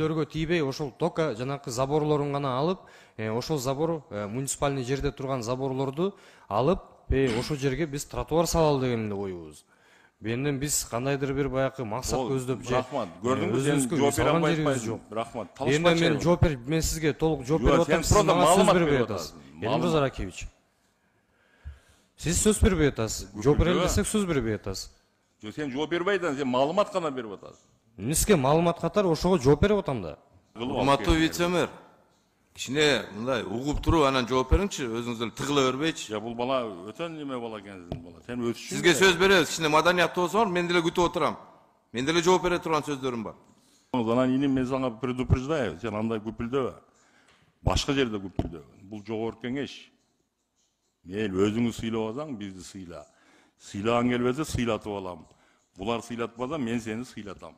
үйлөргө тийбей ошол только жанакы заборлорун гана алып, ошол забор муниципальный жерде турган заборлорду алып, ошол жерге биз тротуар салалы дегенди коюбуз. Бенден биз кандайдыр бир баягы максат көздөп же. Рахмат. Көрдүңбү сен жооп бере албайсың. Рахмат. Талашпачы. Мен сизге толук жооп берип атам. Сиз мага сөз бербей атасыз. Элмир Заракевич. Сиз сөз бербей атасыз. Жооп берели десек сөз бербей атасыз. Сен жооп бербей атасың, сен маалымат гана берип атасың. Эмнеске маалымат катары ошого жооп берип атам да. Урматтуу вице-мэр, кичине мындай угуп туруп анан жооп бериңчи, өзүңүз тыгыла бербейчи. Бул бала өтө неме бала экенсиң бала. Сен өтүшүң. Сизге сөз беребиз, кичине маданияттуу болсоңуз, мен деле күтүп отурам. Мен деле жооп бере турган сөздөрүм бар. Анан иним мен сага предупреждаю, сен андай күпүлдөбө. Башка жерде күпүлдөбө. Бул жогорку кеңеш. Мейли өзүңүз сыйлап алсаң, бизди сыйла. Сыйлагың келбесе сыйлатып алам. Булар сыйлатпаса мен сени сыйлатам.